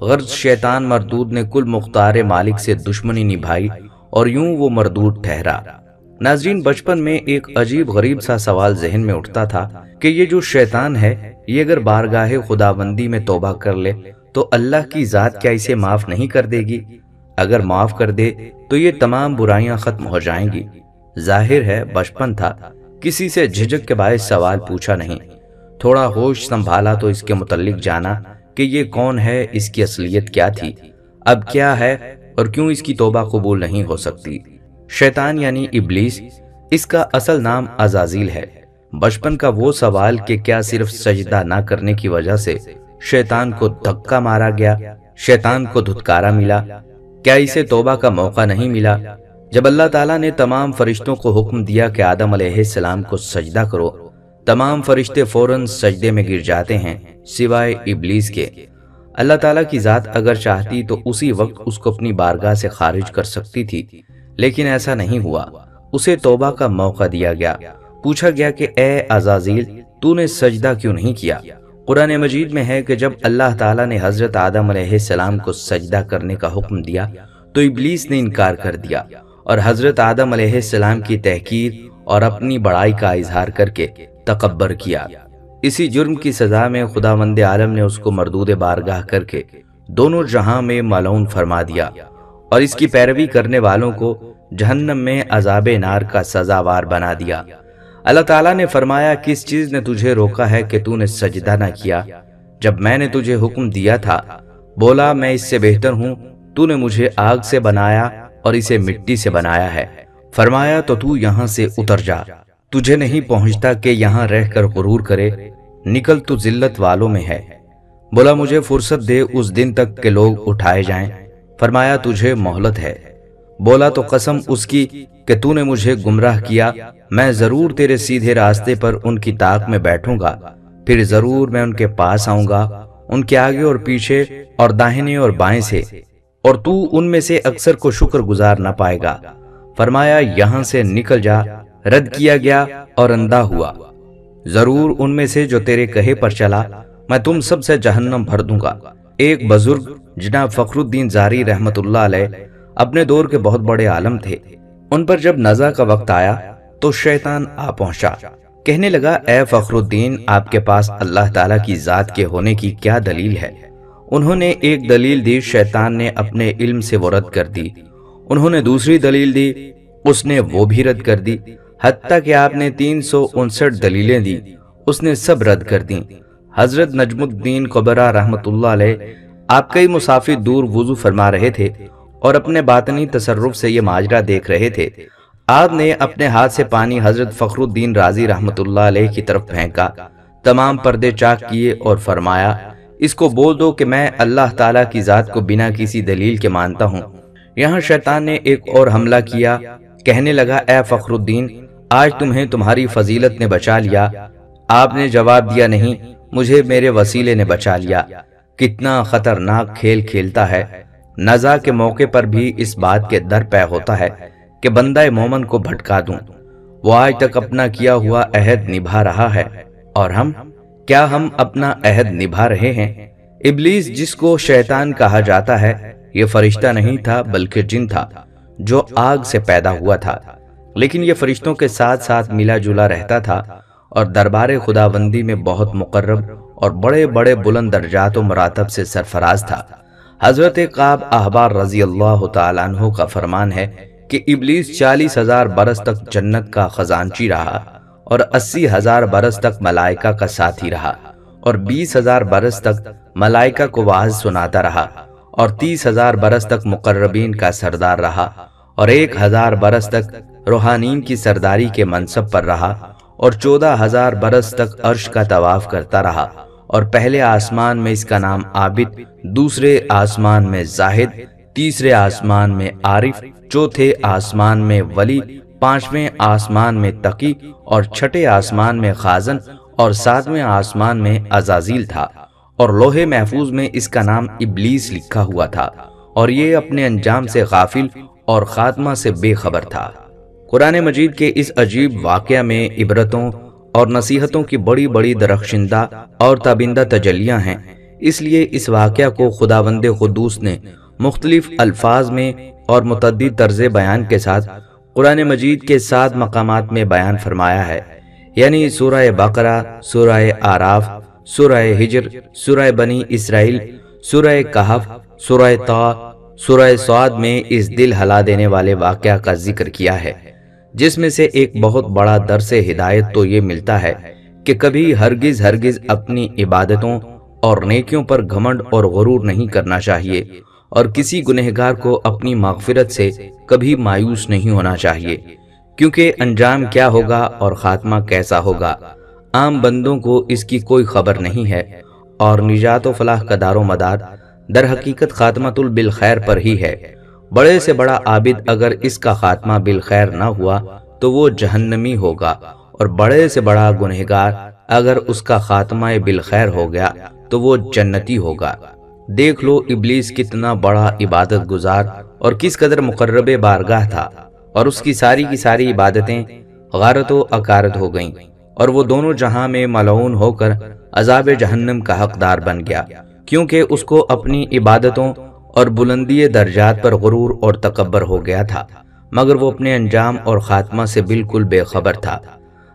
غرض شیطان مردود نے کل مختار مالک سے دشمنی نبھائی اور یوں وہ مردود ٹھہرا۔ ناظرین، بچپن میں ایک عجیب غریب سا سوال ذہن میں اٹھتا تھا کہ یہ جو شیطان ہے، یہ اگر بارگاہ خداوندی میں توبہ کر لے تو اللہ کی ذات کیا اسے معاف نہیں کر دے گی؟ اگر معاف کر دے تو یہ تمام برائیاں ختم ہو جائیں گی۔ ظاہر ہے بچپن تھا، کسی سے جھجک کے باعث سوال پوچھا نہیں۔ تھوڑا ہوش سنبھالا تو اس کے متعلق جانا کہ یہ کون ہے، اس کی اصلیت کیا تھی، اب کیا ہے اور کیوں اس کی توبہ قبول نہیں ہو سکتی۔ شیطان یعنی ابلیس، اس کا اصل نام عزازیل ہے۔ بچپن کا وہ سوال کہ کیا صرف سجدہ نہ کرنے کی وجہ سے شیطان کو دھکا مارا گیا، شیطان کو دھتکارا ملا، کیا اسے توبہ کا موقع نہیں ملا؟ جب اللہ تعالیٰ نے تمام فرشتوں کو حکم دیا کہ آدم علیہ السلام کو سجدہ کرو، تمام فرشتے فوراً سجدے میں گر جاتے ہیں سوائے ابلیس کے۔ اللہ تعالیٰ کی ذات اگر چاہتی تو اسی وقت اس کو اپنی بارگاہ سے خارج کر سکتی تھی، لیکن ایسا نہیں ہوا۔ اسے توبہ کا موقع دیا گیا، پوچھا گیا کہ اے عزازیل، تو نے سجدہ کیوں نہیں کیا؟ قرآن مجید میں ہے کہ جب اللہ تعالیٰ نے حضرت آدم علیہ السلام کو سجدہ کرنے کا حکم دیا تو ابلیس نے انکار کر دیا اور حضرت آدم علیہ السلام کی تحقیر اور اپنی بڑائی کا اظہار کر کے تکبر کیا۔ اسی جرم کی سزا میں خداوند عالم نے اس کو مردود بارگاہ کر کے دونوں جہاں میں ملعون فرما دیا اور اس کی پیروی کرنے والوں کو جہنم میں عذاب نار کا سزاوار بنا دیا۔ اللہ تعالیٰ نے فرمایا، کس چیز نے تجھے روکا ہے کہ تو نے سجدہ نہ کیا جب میں نے تجھے حکم دیا تھا؟ بولا، میں اس سے بہتر ہوں، تو نے مجھے آگ سے بنایا اور اسے مٹی سے بنایا ہے۔ فرمایا تو تو یہاں سے اتر جا، تجھے نہیں پہنچتا کہ یہاں رہ کر غرور کرے، نکل تو ذلت والوں میں ہے۔ بولا، مجھے فرصت دے اس دن تک کہ لوگ اٹھائے جائیں۔ فرمایا، تجھے مہلت ہے۔ بولا، تو قسم اس کی کہ تو نے مجھے گمراہ کیا، میں ضرور تیرے سیدھے راستے پر ان کی طاق میں بیٹھوں گا، پھر ضرور میں ان کے پاس آؤں گا، ان کے آگے اور پیچھے اور داہنے اور بائیں سے، اور تو ان میں سے اکثر کو شکر گزار نہ پائے گا۔ فرمایا، یہاں سے نکل جا۔ رد کیا گیا اور اندھا ہوا۔ ضرور ان میں سے جو تیرے کہے پر چلا، میں تم سب سے جہنم بھر دوں گا۔ ایک بزرگ جناب فخر الدین زاری رحمت اللہ علیہ اپنے دور کے بہت بڑے عالم تھے۔ ان پر جب نزع کا وقت آیا تو شیطان آ پہنچا، کہنے لگا، اے فخر الدین، آپ کے پاس اللہ تعالیٰ کی ذات کے ہونے کی کیا دلیل ہے؟ انہوں نے ایک دلیل دی، شیطان نے اپنے علم سے وہ رد کر دی۔ انہوں نے دوسری دلیل دی، اس نے وہ بھی رد کر دی، حتیٰ کہ آپ نے 359 دلیلیں دی، اس نے سب رد کر دیں۔ حضرت نجم الدین کبرا رحمت اللہ علیہ، آپ کئی مسافر دور وضو فرما رہے تھے اور اپنے باطنی تصرف سے یہ ماجرا دیکھ رہے تھے۔ آپ نے اپنے ہاتھ سے پانی حضرت فخر الدین رازی رحمت اللہ علیہ کی طرف پھینکا، تمام پردے چاک کیے اور فرمایا، اس کو بول دو کہ میں اللہ تعالیٰ کی ذات کو بنا کسی دلیل کے مانتا ہوں۔ یہاں شیطان نے ایک اور حملہ کیا، کہنے لگا، اے فخر الدین، آج تمہیں تمہاری فضیلت نے بچا لیا۔ آپ نے جواب دیا، نہیں، مجھے میرے وسیلے نے بچا لیا۔ کتنا خطرناک کھیل کھیلتا ہے۔ نزع کے موقع پر بھی اس بات کے در پے ہوتا ہے کہ بندہ مومن کو بھٹکا دوں۔ وہ آج تک اپنا کیا ہوا عہد نبھا رہا ہے، اور کیا ہم اپنا عہد نبھا رہے ہیں؟ ابلیس، جس کو شیطان کہا جاتا ہے، یہ فرشتہ نہیں تھا بلکہ جن تھا جو آگ سے پیدا ہوا تھا، لیکن یہ فرشتوں کے ساتھ ساتھ ملا جلا رہتا تھا اور دربار خداوندی میں بہت مقرب اور بڑے بڑے بلند درجات و مراتب سے سرفراز تھا۔ حضرت کعب احبار رضی اللہ تعالیٰ عنہ کا فرمان ہے کہ ابلیس 40,000 برس تک جنت کا خزانچی رہا اور 80,000 برس تک ملائکہ کا ساتھی رہا اور 20,000 برس تک ملائکہ کو واعظ سناتا رہا اور 30,000 برس تک مقربین کا سردار رہا اور 1,000 برس تک روحانین کی سرداری کے منصب پر رہا اور 14,000 برس تک عرش کا طواف کرتا رہا، اور پہلے آسمان میں اس کا نام عابد، دوسرے آسمان میں زاہد، تیسرے آسمان میں عارف، چوتھے آسمان میں ولی، پانچویں آسمان میں تقی اور چھٹے آسمان میں خازن اور ساتویں آسمان میں عزازیل تھا، اور لوح محفوظ میں اس کا نام ابلیس لکھا ہوا تھا، اور یہ اپنے انجام سے غافل اور خاتمہ سے بے خبر تھا۔ قرآن مجید کے اس عجیب واقعہ میں عبرتوں اور نصیحتوں کی بڑی بڑی درخشندہ اور تابندہ تجلیاں ہیں۔ اس لیے اس واقعہ کو خداوند قدوس نے مختلف الفاظ میں اور متعدد طرز بیان کے ساتھ قرآن مجید کے 7 مقامات میں بیان فرمایا ہے، یعنی سورہ بقرہ، سورہ اعراف، سورہ ہجر، سورہ بنی اسرائیل، سورہ کہف، سورہ طٰ، سورہ صاد میں اس دل ہلا دینے والے واقعہ کا ذکر کیا ہے، جس میں سے ایک بہت بڑا درس ہدایت تو یہ ملتا ہے کہ کبھی ہرگز اپنی عبادتوں اور نیکیوں پر گھمنڈ اور غرور نہیں کرنا چاہیے، اور کسی گنہگار کو اپنی مغفرت سے کبھی مایوس نہیں ہونا چاہیے، کیونکہ انجام کیا ہوگا اور خاتمہ کیسا ہوگا عام بندوں کو اس کی کوئی خبر نہیں ہے، اور نجات و فلاح کا دار و مدار در حقیقت خاتمۃ بالخیر پر ہی ہے۔ بڑے سے بڑا عابد اگر اس کا خاتمہ بالخیر نہ ہوا تو وہ جہنمی ہوگا، اور بڑے سے بڑا گنہگار اگر اس کا خاتمہ بالخیر ہو گیا تو وہ جنتی ہوگا۔ دیکھ لو ابلیس کتنا بڑا عبادت گزار اور کس قدر مقرب بارگاہ تھا، اور اس کی ساری عبادتیں غارت و اکارت ہو گئیں، اور وہ دونوں جہاں میں ملعون ہو کر عذاب جہنم کا حقدار بن گیا، کیونکہ اس کو اپنی عبادتوں اور بلندی درجات پر غرور اور تکبر ہو گیا تھا، مگر وہ اپنے انجام اور خاتمہ سے بالکل بے خبر تھا۔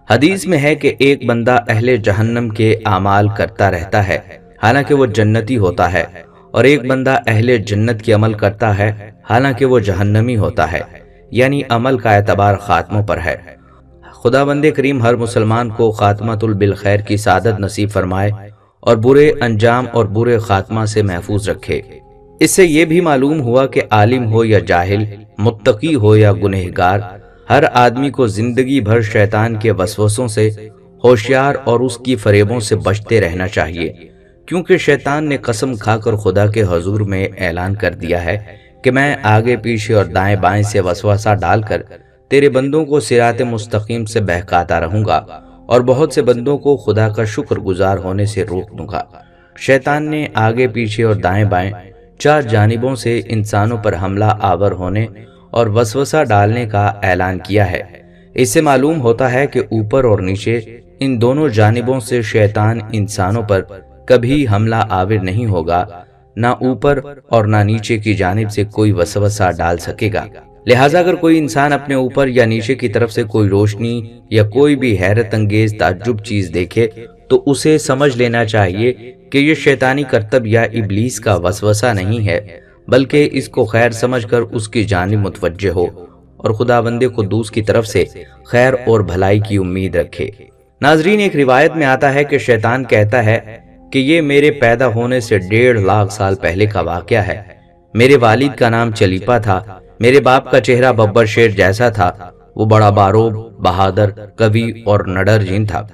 حدیث میں ہے کہ ایک بندہ اہل جہنم کے اعمال کرتا رہتا ہے حالانکہ وہ جنتی ہوتا ہے، اور ایک بندہ اہل جنت کے عمل کرتا ہے حالانکہ وہ جہنمی ہوتا ہے، یعنی عمل کا اعتبار خاتموں پر ہے۔ خداوند کریم ہر مسلمان کو خاتمۃ بالخیر کی سعادت نصیب فرمائے اور برے انجام اور برے خاتمہ سے محفوظ رکھے۔ اس سے یہ بھی معلوم ہوا کہ عالم ہو یا جاہل، متقی ہو یا گنہگار، ہر آدمی کو زندگی بھر شیطان کے وسوسوں سے ہوشیار اور اس کی فریبوں سے بچتے رہنا چاہیے، کیونکہ شیطان نے قسم کھا کر خدا کے حضور میں اعلان کر دیا ہے کہ میں آگے پیچھے اور دائیں بائیں سے وسوسہ ڈال کر تیرے بندوں کو صراط مستقیم سے بہکاتا رہوں گا، اور بہت سے بندوں کو خدا کا شکر گزار ہونے سے روک دوں گا۔ شیطان نے آگے پیچھے اور دائیں بائیں 4 جانبوں سے انسانوں پر حملہ آور ہونے اور وسوسہ ڈالنے کا اعلان کیا ہے۔ اس سے معلوم ہوتا ہے کہ اوپر اور نیچے ان دونوں جانبوں سے شیطان انسانوں پر کبھی حملہ آور نہیں ہوگا، نہ اوپر اور نہ نیچے کی جانب سے کوئی وسوسہ ڈال سکے گا۔ لہٰذا اگر کوئی انسان اپنے اوپر یا نیچے کی طرف سے کوئی روشنی یا کوئی بھی حیرت انگیز تعجب چیز دیکھے تو اسے سمجھ لینا چاہیے کہ یہ شیطانی کرتب یا ابلیس کا وسوسہ نہیں ہے، بلکہ اس کو خیر سمجھ کر اس کی جانب متوجہ ہو اور خداوند قدوس کی طرف سے خیر اور بھلائی کی امید رکھے۔ ناظرین، ایک روایت میں آتا ہے کہ شیطان کہتا ہے کہ یہ میرے پیدا ہونے سے 1.5 لاکھ سال پہلے کا واقعہ ہے۔ میرے والد کا نام چلیپا تھا، میرے باپ کا چہرہ ببر شیر جیسا تھا، وہ بڑا باروب، بہادر، قوی اور نڈر جن تھا۔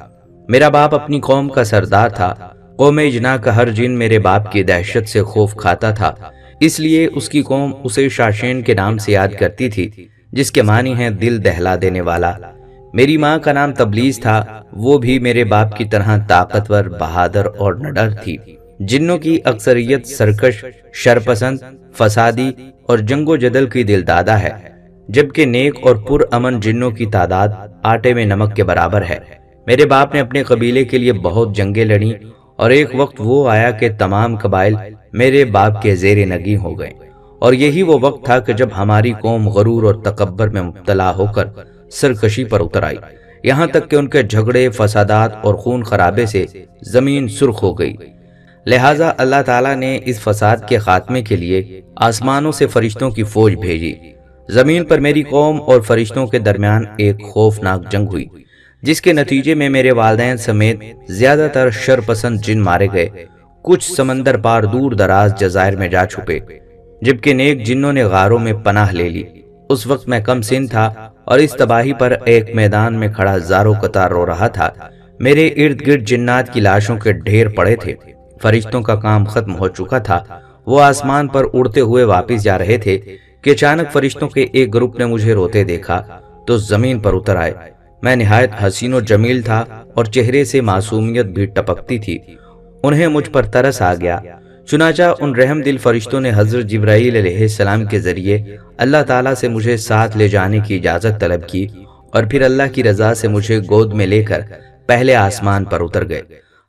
میرا باپ اپنی قوم کا سردار تھا، قوم اجنا کا ہر جن میرے باپ کی دہشت سے خوف کھاتا تھا، اس لیے اس کی قوم اسے شاشین کے نام سے یاد کرتی تھی، جس کے معنی ہیں دل دہلا دینے والا۔ میری ماں کا نام تبلیس تھا، وہ بھی میرے باپ کی طرح طاقتور، بہادر اور نڈر تھی۔ جنوں کی اکثریت سرکش، شرپسند، فسادی اور جنگ و جدل کی دلدادہ ہے، جبکہ نیک اور پر امن جنوں کی تعداد آٹے میں نمک کے برابر ہے۔ میرے باپ نے اپنے قبیلے کے لیے بہت جنگیں لڑیں، اور ایک وقت وہ آیا کہ تمام قبائل میرے باپ کے زیر نگیں ہو گئے، اور یہی وہ وقت تھا کہ جب ہماری قوم غرور اور تکبر میں مبتلا ہو کر سرکشی پر اتر آئی، یہاں تک کہ ان کے جھگڑے، فسادات اور خون خرابے سے زمین سرخ ہو گئی۔ لہٰذا اللہ تعالیٰ نے اس فساد کے خاتمے کے لیے آسمانوں سے فرشتوں کی فوج بھیجی۔ زمین پر میری قوم اور فرشتوں کے درمیان ایک خوفناک جنگ ہوئی، جس کے نتیجے میں میرے والدین سمیت زیادہ تر شرپسند جن مارے گئے، کچھ سمندر پار دور دراز جزائر میں جا چھپے، جبکہ نیک جنوں نے غاروں میں پناہ لے لی۔ اس وقت میں کم سن تھا اور اس تباہی پر ایک میدان میں کھڑا زاروں قطار رو رہا تھا۔ میرے ارد گرد جنات کی لاشوں کے ڈھیر پڑے تھے۔ فرشتوں کا کام ختم ہو چکا تھا، وہ آسمان پر اڑتے ہوئے واپس جا رہے تھے کہ اچانک فرشتوں کے ایک گروپ نے مجھے روتے دیکھا تو زمین پر اتر آئے۔ میں نہایت حسین و جمیل تھا اور چہرے سے معصومیت بھی ٹپکتی تھی۔ انہیں مجھ پر ترس آ گیا، چنانچہ ان رحم دل فرشتوں نے حضرت جبرائیل علیہ السلام کے ذریعے اللہ تعالیٰ سے مجھے ساتھ لے جانے کی اجازت طلب کی، اور پھر اللہ کی رضا سے مجھے گود میں لے کر پہلے آسمان پر اتر گئے۔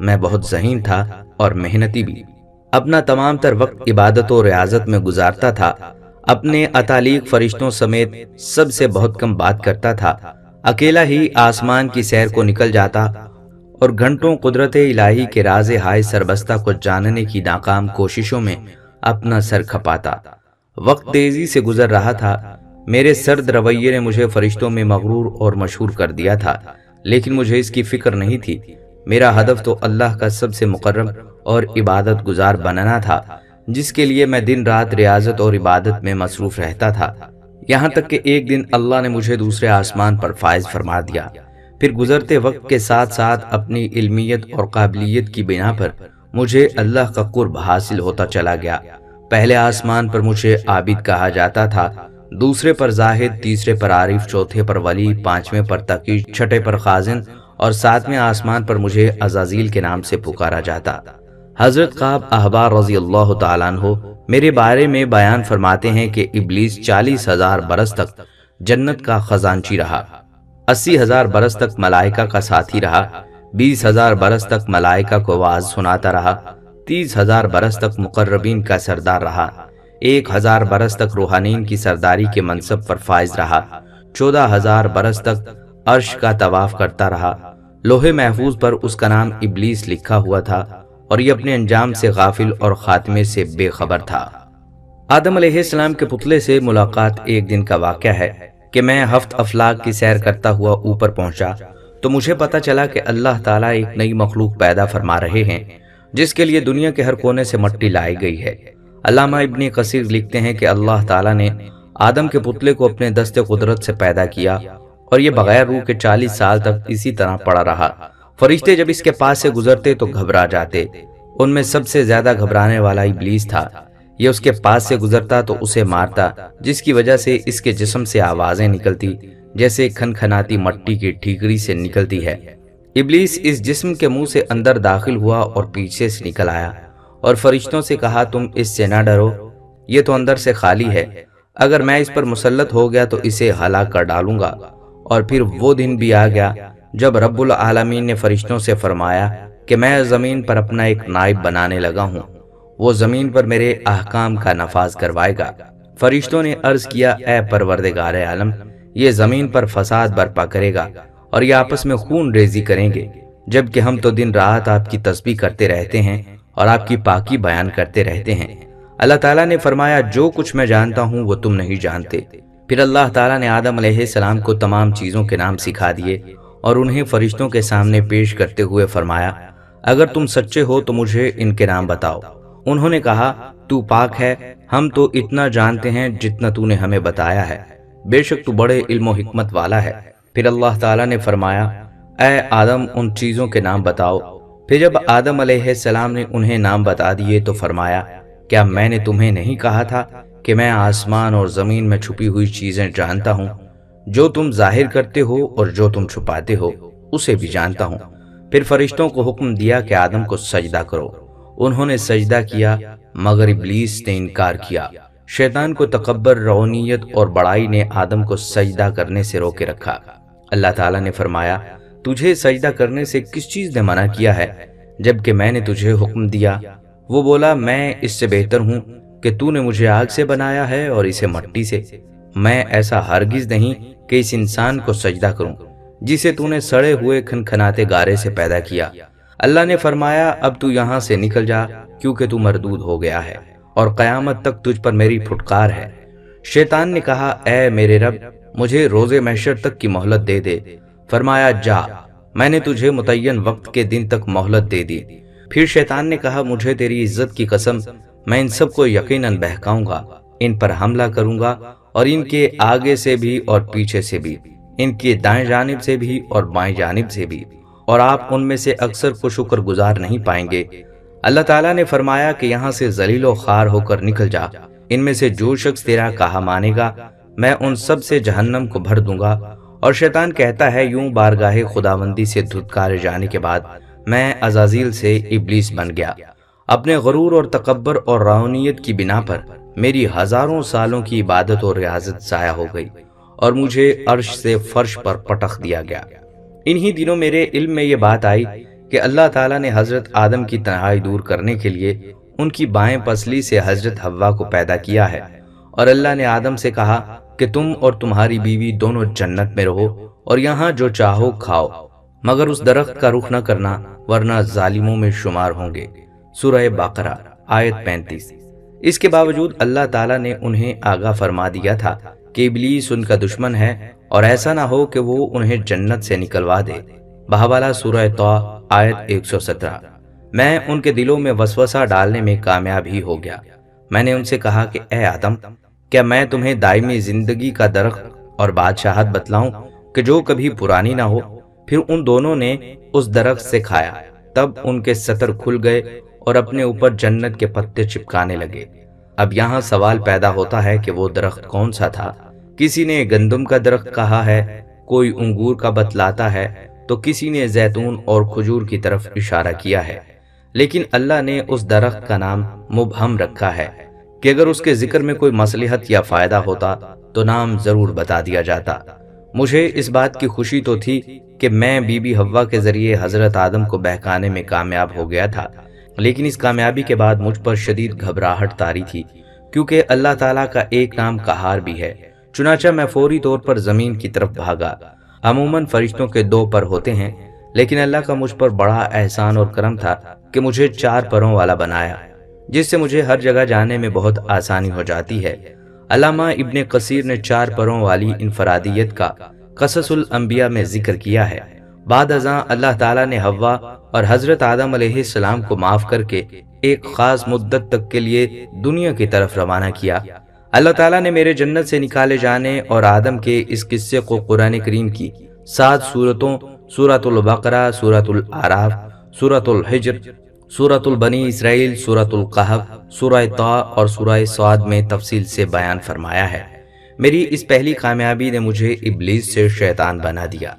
میں بہت ذہین تھا اور محنتی بھی۔ اپنا تمام تر وقت عبادت و ریاضت میں گزارتا تھا۔ اپنے اتالیق فرشتوں سمیت سب سے بہت کم بات کرتا تھا۔ اکیلا ہی آسمان کی سیر کو نکل جاتا اور گھنٹوں قدرت الہی کے راز ہائے سربستہ کو جاننے کی ناکام کوششوں میں اپنا سر کھپاتا۔ وقت تیزی سے گزر رہا تھا۔ میرے سرد رویے نے مجھے فرشتوں میں مغرور اور مشہور کر دیا تھا، لیکن مجھے اس کی فکر نہیں تھی۔ میرا ہدف تو اللہ کا سب سے مقرب اور عبادت گزار بننا تھا، جس کے لیے میں دن رات ریاضت اور عبادت میں مصروف رہتا تھا، یہاں تک کہ ایک دن اللہ نے مجھے دوسرے آسمان پر فائز فرما دیا۔ پھر گزرتے وقت کے ساتھ ساتھ اپنی علمیت اور قابلیت کی بنا پر مجھے اللہ کا قرب حاصل ہوتا چلا گیا۔ پہلے آسمان پر مجھے عابد کہا جاتا تھا، دوسرے پر زاہد، تیسرے پر عارف، چوتھے پر ولی، پانچویں پر تقی، چھٹے پر خازن اور ساتویں آسمان پر مجھے عزازیل کے نام سے پکارا جاتا۔ حضرت کعب احبار رضی اللہ تعالیٰ عنہ میرے بارے میں بیان فرماتے ہیں کہ ابلیس 40,000 برس تک جنت کا خزانچی رہا، 80,000 برس تک ملائکہ کا ساتھی رہا، 20,000 برس تک ملائکہ کو واعظ سناتا رہا، 30,000 برس تک مقربین کا سردار رہا، 1,000 برس تک روحانین کی سرداری کے منصب پر فائز رہا، 14,000 برس تک عرش کا طواف کرتا رہا۔ لوح محفوظ پر اس کا نام ابلیس لکھا ہوا تھا اور یہ اپنے انجام سے غافل اور خاتمے سے بے خبر تھا۔ آدم علیہ السلام کے پتلے سے ملاقات ایک دن کا واقعہ ہے کہ میں ہفت افلاک کی سیر کرتا ہوا اوپر پہنچا تو مجھے پتا چلا کہ اللہ تعالیٰ ایک نئی مخلوق پیدا فرما رہے ہیں، جس کے لیے دنیا کے ہر کونے سے مٹی لائی گئی ہے۔ علامہ ابن کثیر لکھتے ہیں کہ اللہ تعالیٰ نے آدم کے پتلے کو اپنے دست قدرت سے پیدا کیا اور یہ بغیر روح کے 40 سال تک اسی طرح پڑا رہا۔ فرشتے جب اس کے پاس سے گزرتے تو گھبرا جاتے۔ ان میں سب سے زیادہ گھبرانے والا ابلیس تھا۔ یہ اس کے پاس سے گزرتا تو اسے مارتا، جس کی وجہ سے اس کے جسم سے آوازیں نکلتی جیسے کھنکھناتی مٹی کی ٹھیکری سے نکلتی ہے۔ ابلیس اس جسم کے منہ سے اندر داخل ہوا اور پیچھے سے نکل آیا اور فرشتوں سے کہا، تم اس سے نہ ڈرو، یہ تو اندر سے خالی ہے، اگر میں اس پر مسلط ہو گیا تو اسے ہلاک کر ڈالوں گا۔ اور پھر وہ دن بھی آ گیا جب رب العالمین نے فرشتوں سے فرمایا کہ میں زمین پر اپنا ایک نائب بنانے لگا ہوں، وہ زمین پر میرے احکام کا نفاذ کروائے گا۔ فرشتوں نے عرض کیا، اے پروردگار عالم، یہ زمین پر فساد برپا کرے گا اور یہ آپس میں خون ریزی کریں گے، جبکہ ہم تو دن رات آپ کی تسبیح کرتے رہتے ہیں اور آپ کی پاکی بیان کرتے رہتے ہیں۔ اللہ تعالیٰ نے فرمایا، جو کچھ میں جانتا ہوں وہ تم نہیں جانتے۔ پھر اللہ تعالیٰ نے آدم علیہ السلام کو تمام چیزوں کے نام سکھا دیے اور انہیں فرشتوں کے سامنے پیش کرتے ہوئے فرمایا، اگر تم سچے ہو تو مجھے ان کے نام بتاؤ۔ انہوں نے کہا، تو پاک ہے، ہم تو اتنا جانتے ہیں جتنا تو نے ہمیں بتایا ہے، بے شک تو بڑے علم و حکمت والا ہے۔ پھر اللہ تعالیٰ نے فرمایا، اے آدم ان چیزوں کے نام بتاؤ۔ پھر جب آدم علیہ السلام نے انہیں نام بتا دیے تو فرمایا، کیا میں نے تمہیں نہیں کہا تھا کہ میں آسمان اور زمین میں چھپی ہوئی چیزیں جانتا ہوں؟ جو تم ظاہر کرتے ہو اور جو تم چھپاتے ہو اسے بھی جانتا ہوں۔ پھر فرشتوں کو حکم دیا کہ آدم کو سجدہ کرو۔ انہوں نے سجدہ کیا مگر ابلیس نے انکار کیا۔ شیطان کو تکبر، رعونیت اور بڑائی نے آدم کو سجدہ کرنے سے روکے رکھا۔ اللہ تعالیٰ نے فرمایا، تجھے سجدہ کرنے سے کس چیز نے منع کیا ہے جبکہ میں نے تجھے حکم دیا؟ وہ بولا، میں اس سے بہتر ہوں کہ تو نے مجھے آگ سے بنایا ہے اور اسے مٹی سے۔ میں ایسا ہرگز نہیں کہ اس انسان کو سجدہ کروں جسے تو نے سڑے ہوئے کھنکھناتے گارے سے پیدا کیا۔ اللہ نے فرمایا، اب تو یہاں سے نکل جا کیونکہ تو مردود ہو گیا ہے اور قیامت تک تجھ پر میری پھٹکار ہے۔ شیطان نے کہا، اے میرے رب، مجھے روز محشر تک کی مہلت دے دے۔ فرمایا، جا، میں نے تجھے متعین وقت کے دن تک مہلت دے دی۔ پھر شیطان نے کہا، مجھے تیری عزت کی قسم، میں ان سب کو یقیناً بہکاؤں گا، ان پر حملہ کروں گا اور ان کے آگے سے بھی اور پیچھے سے بھی، ان کی دائیں جانب سے بھی اور بائیں جانب سے بھی، اور آپ ان میں سے اکثر کو شکر گزار نہیں پائیں گے۔ اللہ تعالیٰ نے فرمایا کہ یہاں سے ذلیل و خوار ہو کر نکل جا، ان میں سے جو شخص تیرا کہا مانے گا میں ان سب سے جہنم کو بھر دوں گا۔ اور شیطان کہتا ہے، یوں بارگاہ خداوندی سے دھتکارے جانے کے بعد میں عزازیل سے ابلیس بن گیا۔ اپنے غرور اور تکبر اور رعونیت کی بنا پر میری ہزاروں سالوں کی عبادت اور ریاضت ضائع ہو گئی اور مجھے عرش سے فرش پر پٹخ دیا گیا۔ انہی دنوں میرے علم میں یہ بات آئی کہ اللہ تعالیٰ نے حضرت آدم کی تنہائی دور کرنے کے لیے ان کی بائیں پسلی سے حضرت حوا کو پیدا کیا ہے، اور اللہ نے آدم سے کہا کہ تم اور تمہاری بیوی دونوں جنت میں رہو اور یہاں جو چاہو کھاؤ، مگر اس درخت کا رخ نہ کرنا ورنہ ظالموں میں شمار ہوں گے۔ سورہ بقرہ آیت 35۔ اس کے باوجود اللہ تعالیٰ نے انہیں آگاہ فرما دیا تھا کہ ابلیس ان کا دشمن ہے اور ایسا نہ ہو کہ وہ انہیں جنت سے نکلوا دے۔ بحوالہ سورہ طٰ آیت 117۔ میں ان کے دلوں میں وسوسہ ڈالنے میں کامیاب ہی ہو گیا۔ میں نے ان سے کہا کہ اے آدم، کیا میں تمہیں دائمی زندگی کا درخت اور بادشاہت بتلاؤں کہ جو کبھی پرانی نہ ہو؟ پھر ان دونوں نے اس درخت سے کھایا، تب ان کے سطر کھل گئے اور اپنے اوپر جنت کے پتے چپکانے لگے۔ اب یہاں سوال پیدا ہوتا ہے کہ وہ درخت کون سا تھا؟ کسی نے گندم کا درخت کہا ہے، کوئی انگور کا بتلاتا ہے، تو کسی نے زیتون اور کھجور کی طرف اشارہ کیا ہے، لیکن اللہ نے اس درخت کا نام مبہم رکھا ہے کہ اگر اس کے ذکر میں کوئی مصلحت یا فائدہ ہوتا تو نام ضرور بتا دیا جاتا۔ مجھے اس بات کی خوشی تو تھی کہ میں بی بی حوا کے ذریعے حضرت آدم کو بہکانے میں کامیاب ہو گیا تھا، لیکن اس کامیابی کے بعد مجھ پر شدید گھبراہٹ طاری تھی، کیونکہ اللہ تعالیٰ کا ایک نام قہار بھی ہے۔ چنانچہ میں فوری طور پر زمین کی طرف بھاگا۔ عموماً فرشتوں کے 2 پر ہوتے ہیں، لیکن اللہ کا مجھ پر بڑا احسان اور کرم تھا کہ مجھے 4 پروں والا بنایا، جس سے مجھے ہر جگہ جانے میں بہت آسانی ہو جاتی ہے۔ علامہ ابن کثیر نے 4 پروں والی انفرادیت کا قصص الانبیاء میں ذکر کیا ہے۔ بعد ازاں اللہ تعالیٰ نے حوا اور حضرت آدم علیہ السلام کو معاف کر کے ایک خاص مدت تک کے لیے دنیا کی طرف روانہ کیا۔ اللہ تعالیٰ نے میرے جنت سے نکالے جانے اور آدم کے اس قصے کو قرآن کریم کی 7 سورتوں، سورۃ البقرہ، سورۃ الاعراف، سورۃ الحجر، سورۃ البنی اسرائیل، سورۃ القحف، سورہ طٰ اور سورہ صاد میں تفصیل سے بیان فرمایا ہے۔ میری اس پہلی کامیابی نے مجھے ابلیس سے شیطان بنا دیا۔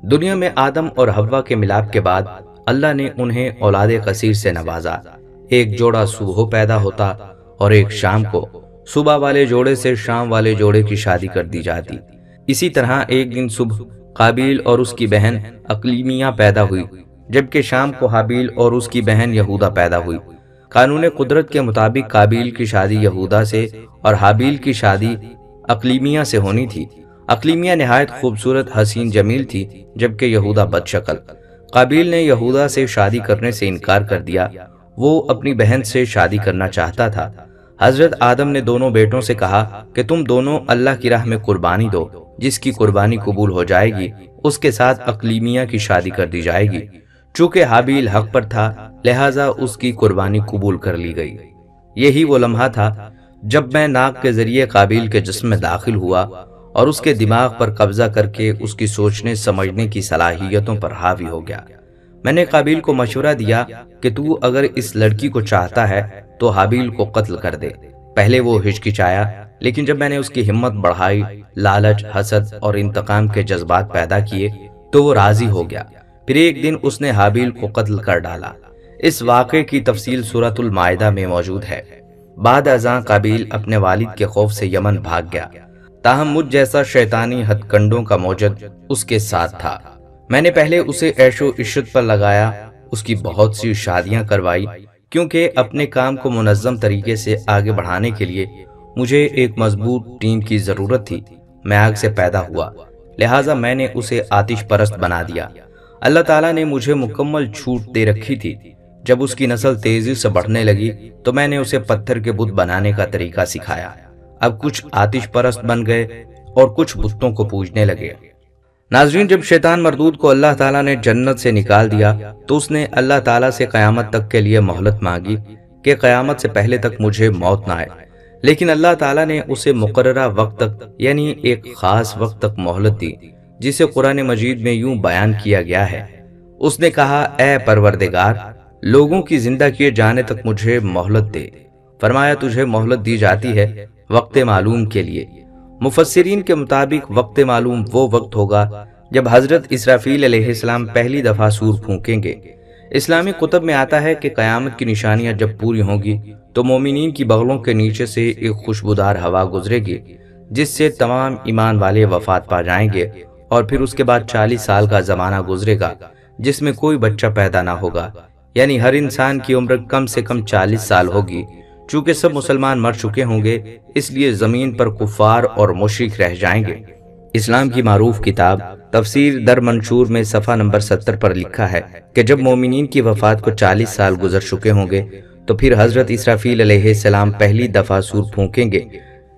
دنیا میں آدم اور حوا کے ملاپ کے بعد اللہ نے انہیں اولاد کثیر سے نوازا۔ ایک جوڑا صبح پیدا ہوتا اور ایک شام کو۔ صبح والے جوڑے سے شام والے جوڑے کی شادی کر دی جاتی۔ اسی طرح ایک دن صبح قابیل اور اس کی بہن اقلیمیہ پیدا ہوئی، جبکہ شام کو حابیل اور اس کی بہن یہودا پیدا ہوئی۔ قانون قدرت کے مطابق قابیل کی شادی یہودا سے اور حابیل کی شادی اقلیمیہ سے ہونی تھی۔ اقلیمیہ نہایت خوبصورت، حسین، جمیل تھی، جبکہ یہودا بد شکل۔ قابیل نے یہودا سے شادی کرنے سے انکار کر دیا، وہ اپنی بہن سے شادی کرنا چاہتا تھا۔ حضرت آدم نے دونوں بیٹوں سے کہا کہ تم دونوں اللہ کی راہ میں قربانی دو، جس کی قربانی قبول ہو جائے گی اس کے ساتھ اقلیمیہ کی شادی کر دی جائے گی۔ چونکہ حابیل حق پر تھا، لہٰذا اس کی قربانی قبول کر لی گئی۔ یہی وہ لمحہ تھا جب میں ناک کے ذریعے قابیل کے جسم میں داخل ہوا اور اس کے دماغ پر قبضہ کر کے اس کی سوچنے سمجھنے کی صلاحیتوں پر حاوی ہو گیا۔ میں نے قابیل کو مشورہ دیا کہ تو اگر اس لڑکی کو چاہتا ہے تو حابیل کو قتل کر دے۔ پہلے وہ ہچکچایا، لیکن جب میں نے اس کی ہمت بڑھائی، لالچ، حسد اور انتقام کے جذبات پیدا کیے تو وہ راضی ہو گیا۔ پھر ایک دن اس نے حابیل کو قتل کر ڈالا۔ اس واقعے کی تفصیل سورۃ المائدہ میں موجود ہے۔ بعد ازاں قابیل اپنے والد کے خوف سے یمن بھاگ گیا، تاہم مجھ جیسا شیطانی ہتھ کنڈوں کا موجد اس کے ساتھ تھا۔ میں نے پہلے اسے عیش و عشرت پر لگایا، اس کی بہت سی شادیاں کروائی، کیونکہ اپنے کام کو منظم طریقے سے آگے بڑھانے کے لیے مجھے ایک مضبوط ٹیم کی ضرورت تھی۔ میں آگ سے پیدا ہوا، لہٰذا میں نے اسے آتش پرست بنا دیا۔ اللہ تعالیٰ نے مجھے مکمل چھوٹ دے رکھی تھی۔ جب اس کی نسل تیزی سے بڑھنے لگی تو میں نے اسے پتھر کے بت بنانے کا طریقہ سکھایا۔ اب کچھ آتش پرست بن گئے اور کچھ بتوں کو پوجنے لگے۔ ناظرین، جب شیطان مردود کو اللہ تعالیٰ نے جنت سے نکال دیا تو اس نے اللہ تعالیٰ سے قیامت تک کے لیے مہلت مانگی کہ قیامت سے پہلے تک مجھے موت نہ آئے، لیکن اللہ تعالیٰ نے اسے مقررہ وقت تک، یعنی ایک خاص وقت تک مہلت دی، جسے قرآن مجید میں یوں بیان کیا گیا ہے۔ اس نے کہا، اے پروردگار، لوگوں کی زندہ کیے جانے تک مجھے مہلت دے۔ فرمایا، تجھے مہلت دی جاتی ہے وقت معلوم کے لیے۔ مفسرین کے مطابق وقت معلوم وہ وقت ہوگا جب حضرت اسرافیل علیہ السلام پہلی دفعہ سور پھونکیں گے۔ اسلامی کتب میں آتا ہے کہ قیامت کی نشانیاں جب پوری ہوں گی تو مومنین کی بغلوں کے نیچے سے ایک خوشبودار ہوا گزرے گی، جس سے تمام ایمان والے وفات پا جائیں گے اور پھر اس کے بعد 40 سال کا زمانہ گزرے گا جس میں کوئی بچہ پیدا نہ ہوگا، یعنی ہر انسان کی عمر کم سے کم 40 سال ہوگی۔ چونکہ سب مسلمان مر چکے ہوں گے اس لیے زمین پر کفار اور مشرک رہ جائیں گے۔ اسلام کی معروف کتاب تفسیر در منشور میں صفحہ نمبر 70 پر لکھا ہے کہ جب مومنین کی وفات کو 40 سال گزر چکے ہوں گے تو پھر حضرت اسرافیل علیہ السلام پہلی دفعہ سور پھونکیں گے۔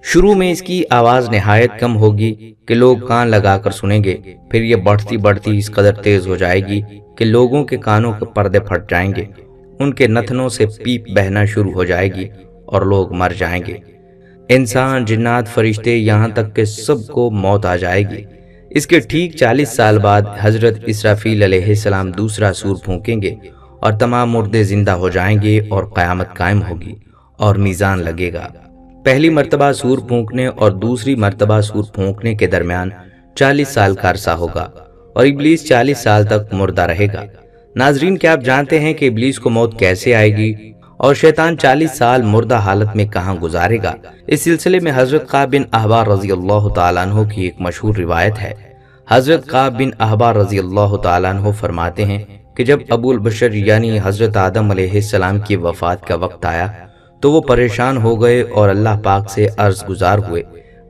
شروع میں اس کی آواز نہایت کم ہوگی کہ لوگ کان لگا کر سنیں گے، پھر یہ بڑھتی اس قدر تیز ہو جائے گی کہ لوگوں کے کانوں کے پردے پھٹ جائیں گے، ان کے نتنوں سے پیپ بہنا شروع ہو جائے گی اور لوگ مر جائیں گے۔ انسان، جنات، فرشتے، یہاں تک کہ سب کو موت آ جائے گی۔ اس کے ٹھیک 40 سال بعد حضرت اسرافیل علیہ السلام دوسرا سور پھونکیں گے اور تمام مردے زندہ ہو جائیں گے اور قیامت قائم ہوگی اور میزان لگے گا۔ پہلی مرتبہ سور پھونکنے اور دوسری مرتبہ سور پھونکنے کے درمیان 40 سال کا عرصہ ہوگا اور ابلیس 40 سال تک مردہ رہے گا۔ ناظرین، کیا آپ جانتے ہیں کہ ابلیس کو موت کیسے آئے گی اور شیطان 40 سال مردہ حالت میں کہاں گزارے گا؟ اس سلسلے میں حضرت قعب بن احبار رضی اللہ تعالیٰ عنہ کی ایک مشہور روایت ہے۔ حضرت قعب بن احبار رضی اللہ تعالیٰ عنہ فرماتے ہیں کہ جب ابو البشر یعنی حضرت آدم علیہ السلام کی وفات کا وقت آیا تو وہ پریشان ہو گئے اور اللہ پاک سے عرض گزار ہوئے،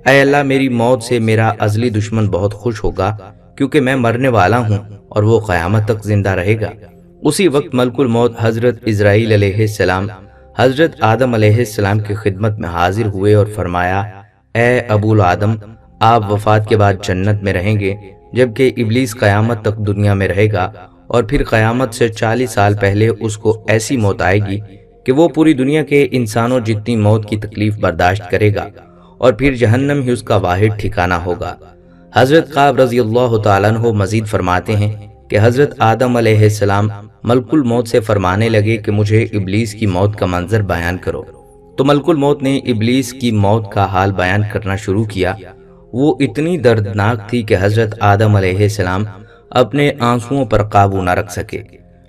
اے اللہ، میری موت سے میرا ازلی دشمن بہت خوش ہوگا کیونکہ میں مرنے والا ہوں اور وہ قیامت تک زندہ رہے گا۔ اسی وقت ملک الموت حضرت اسرائیل علیہ السلام حضرت آدم علیہ السلام کی خدمت میں حاضر ہوئے اور فرمایا، اے ابو الآدم، آپ وفات کے بعد جنت میں رہیں گے، جبکہ ابلیس قیامت تک دنیا میں رہے گا اور پھر قیامت سے 40 سال پہلے اس کو ایسی موت آئے گی کہ وہ پوری دنیا کے انسانوں جتنی موت کی تکلیف برداشت کرے گا اور پھر جہنم ہی اس کا واحد ٹھکانہ ہوگا۔ حضرت قعب رضی اللہ تعالیٰ عنہ مزید فرماتے ہیں کہ حضرت آدم علیہ السلام ملک الموت سے فرمانے لگے کہ مجھے ابلیس کی موت کا منظر بیان کرو، تو ملک الموت نے ابلیس کی موت کا حال بیان کرنا شروع کیا۔ وہ اتنی دردناک تھی کہ حضرت آدم علیہ السلام اپنے آنسوؤں پر قابو نہ رکھ سکے۔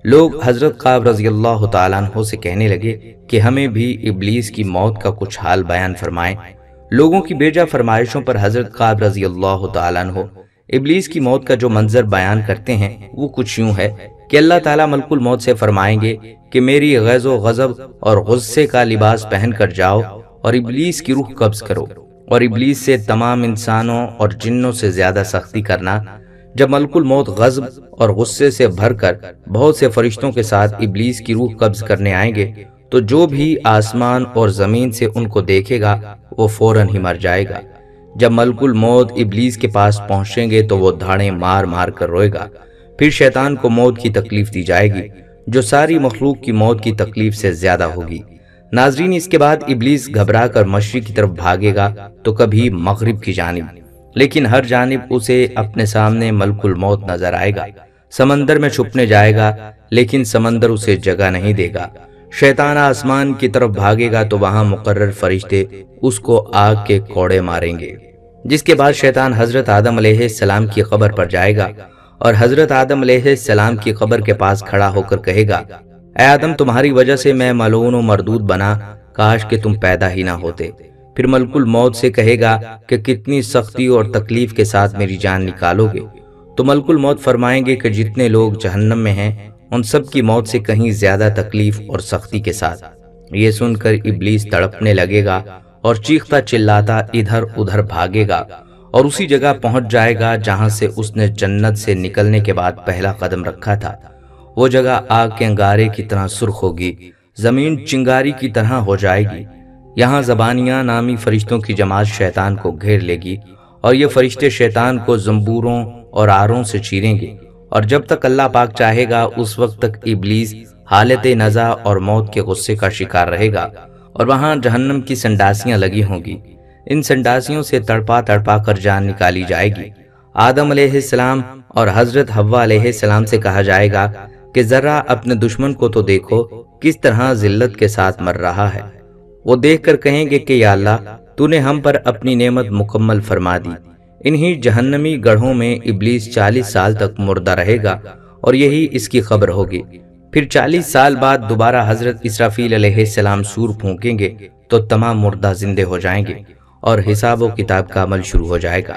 لوگ حضرت قعب رضی اللہ تعالیٰ عنہ سے کہنے لگے کہ ہمیں بھی ابلیس کی موت کا کچھ حال بیان فرمائیں۔ لوگوں کی بیجا فرمائشوں پر حضرت قعب رضی اللہ تعالیٰ عنہ ابلیس کی موت کا جو منظر بیان کرتے ہیں وہ کچھ یوں ہے کہ اللہ تعالیٰ ملک الموت سے فرمائیں گے کہ میری غیظ و غضب اور غصے کا لباس پہن کر جاؤ اور ابلیس کی روح قبض کرو اور ابلیس سے تمام انسانوں اور جنوں سے زیادہ سختی کرنا۔ جب ملک الموت غضب اور غصے سے بھر کر بہت سے فرشتوں کے ساتھ ابلیس کی روح قبض کرنے آئیں گے تو جو بھی آسمان اور زمین سے ان کو دیکھے گا وہ فوراً ہی مر جائے گا۔ جب ملک الموت ابلیس کے پاس پہنچیں گے تو وہ دھاڑیں مار مار کر روئے گا۔ پھر شیطان کو موت کی تکلیف دی جائے گی جو ساری مخلوق کی موت کی تکلیف سے زیادہ ہوگی۔ ناظرین، اس کے بعد ابلیس گھبرا کر مشرق کی طرف بھاگے گا تو کبھی مغرب کی جانب، لیکن ہر جانب اسے اپنے سامنے ملک الموت نظر آئے گا۔ سمندر میں چھپنے جائے گا لیکن سمندر اسے جگہ نہیں دے گا۔ شیطان آسمان کی طرف بھاگے گا تو وہاں مقرر فرشتے اس کو آگ کے کوڑے ماریں گے، جس کے بعد شیطان حضرت آدم علیہ السلام کی قبر پر جائے گا اور حضرت آدم علیہ السلام کی قبر کے پاس کھڑا ہو کر کہے گا، اے آدم، تمہاری وجہ سے میں ملعون و مردود بنا، کاش کہ تم پیدا ہی نہ ہوتے۔ پھر ملک الموت سے کہے گا کہ کتنی سختی اور تکلیف کے ساتھ میری جان نکالو گے، تو ملک الموت فرمائیں گے کہ جتنے لوگ جہنم میں ہیں ان سب کی موت سے کہیں زیادہ تکلیف اور سختی کے ساتھ۔ یہ سن کر ابلیس تڑپنے لگے گا اور چیختا چلاتا ادھر ادھر بھاگے گا اور اسی جگہ پہنچ جائے گا جہاں سے اس نے جنت سے نکلنے کے بعد پہلا قدم رکھا تھا۔ وہ جگہ آگ کے انگارے کی طرح سرخ ہوگی، زمین چنگاری کی طرح ہو جائے گی۔ یہاں زبانیاں نامی فرشتوں کی جماعت شیطان کو گھیر لے گی اور یہ فرشتے شیطان کو زنبوروں اور آروں سے چیریں گے، اور جب تک اللہ پاک چاہے گا اس وقت تک ابلیس حالت نزع اور موت کے غصے کا شکار رہے گا، اور وہاں جہنم کی سنڈاسیاں لگی ہوں گی۔ ان سنڈاسیوں سے تڑپا تڑپا کر جان نکالی جائے گی۔ آدم علیہ السلام اور حضرت حوا علیہ السلام سے کہا جائے گا کہ ذرا اپنے دشمن کو تو دیکھو کس طرح ذلت کے ساتھ مر رہا ہے۔ وہ دیکھ کر کہیں گے کہ یا اللہ، تو نے ہم پر اپنی نعمت مکمل فرما دی۔ انہی جہنمی گڑھوں میں ابلیس 40 سال تک مردہ رہے گا اور یہی اس کی خبر ہوگی۔ پھر 40 سال بعد دوبارہ حضرت اسرافیل علیہ السلام سور پھونکیں گے تو تمام مردہ زندے ہو جائیں گے اور حساب و کتاب کا عمل شروع ہو جائے گا۔